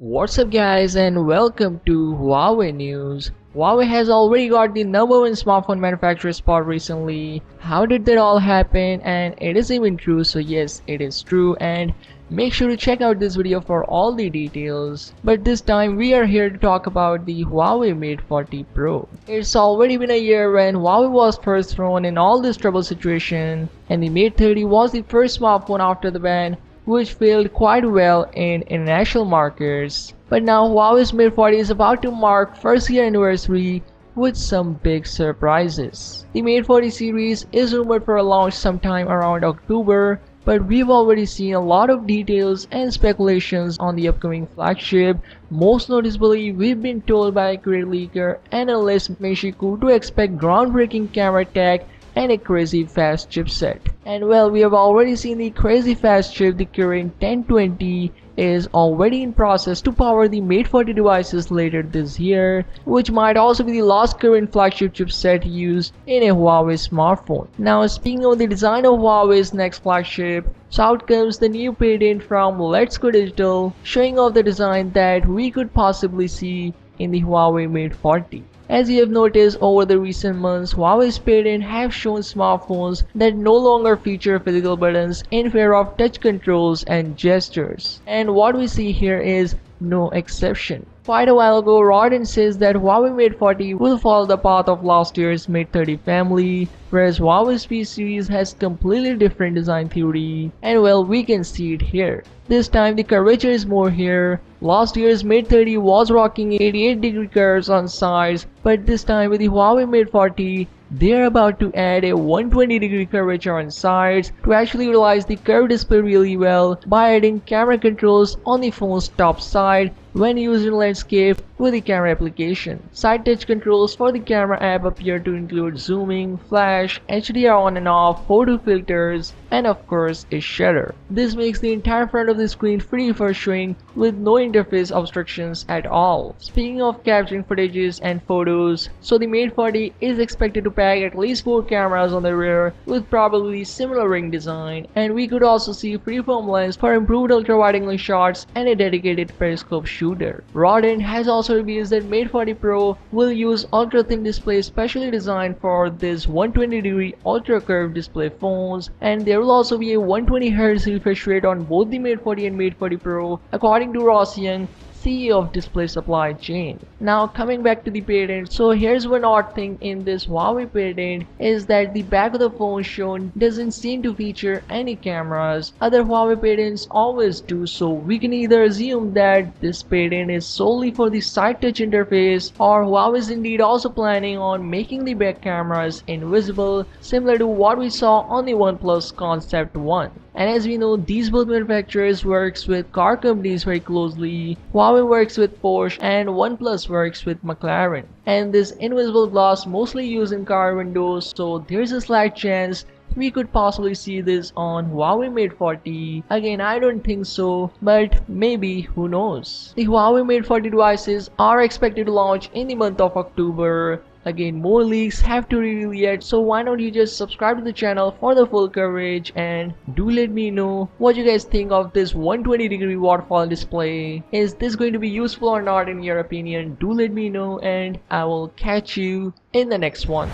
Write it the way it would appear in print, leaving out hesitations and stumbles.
What's up guys and welcome to Huawei News. Huawei has already got the #1 smartphone manufacturer spot recently. How did that all happen? And it is even true, so yes, it is true, and make sure to check out this video for all the details. But this time we are here to talk about the Huawei Mate 40 Pro. It's already been a year when Huawei was first thrown in all this trouble situation, and the Mate 30 was the first smartphone after the ban, which failed quite well in international markets. But now Huawei's Mate 40 is about to mark first year anniversary with some big surprises. The Mate 40 series is rumored for a launch sometime around October, but we've already seen a lot of details and speculations on the upcoming flagship. Most noticeably, we've been told by a great leaker analyst Meshiku to expect groundbreaking camera tech and a crazy fast chipset. And well, we have already seen the crazy fast chip. The current 1020 is already in process to power the Mate 40 devices later this year, which might also be the last current flagship chipset used in a Huawei smartphone. Now, speaking of the design of Huawei's next flagship, so out comes the new patent from Let's Go Digital, showing off the design that we could possibly see in the Huawei Mate 40. As you have noticed over the recent months, Huawei's patent have shown smartphones that no longer feature physical buttons in favor of touch controls and gestures. And what we see here is no exception. Quite a while ago, Rodin says that Huawei Mate 40 will follow the path of last year's Mate 30 family, whereas Huawei's P series has completely different design theory, and well, we can see it here. This time the curvature is more here. Last year's Mate 30 was rocking 88-degree curves on sides, but this time with the Huawei Mate 40, they're about to add a 120-degree curvature on sides to actually utilize the curved display really well by adding camera controls on the phone's top side when used in landscape with the camera application. Side touch controls for the camera app appear to include zooming, flash, HDR on and off, photo filters, and of course a shutter. This makes the entire front of the screen free for showing with no interface obstructions at all. Speaking of capturing footages and photos, so the Mate 40 is expected to pack at least 4 cameras on the rear with probably similar ring design, and we could also see freeform lens for improved ultra-wide-angle shots and a dedicated periscope shooter. Rodin has also revealed that Mate 40 Pro will use ultra-thin display specially designed for this 120-degree ultra-curved display phones, and there will also be a 120Hz refresh rate on both the Mate 40 and Mate 40 Pro, according to Ross Young, CEO of display supply chain. Now coming back to the patent, so here's one odd thing in this Huawei patent is that the back of the phone shown doesn't seem to feature any cameras. Other Huawei patents always do, so we can either assume that this patent is solely for the side touch interface, or Huawei is indeed also planning on making the back cameras invisible, similar to what we saw on the OnePlus Concept 1. And as we know, these both manufacturers works with car companies very closely. Huawei works with Porsche and OnePlus works with McLaren. And this invisible glass mostly used in car windows, so there's a slight chance we could possibly see this on Huawei Mate 40. Again, I don't think so, but maybe, who knows. The Huawei Mate 40 devices are expected to launch in the month of October. Again, more leaks have to reveal yet, so why not you just subscribe to the channel for the full coverage, and do let me know what you guys think of this 120-degree waterfall display. Is this going to be useful or not in your opinion? Do let me know, and I will catch you in the next one.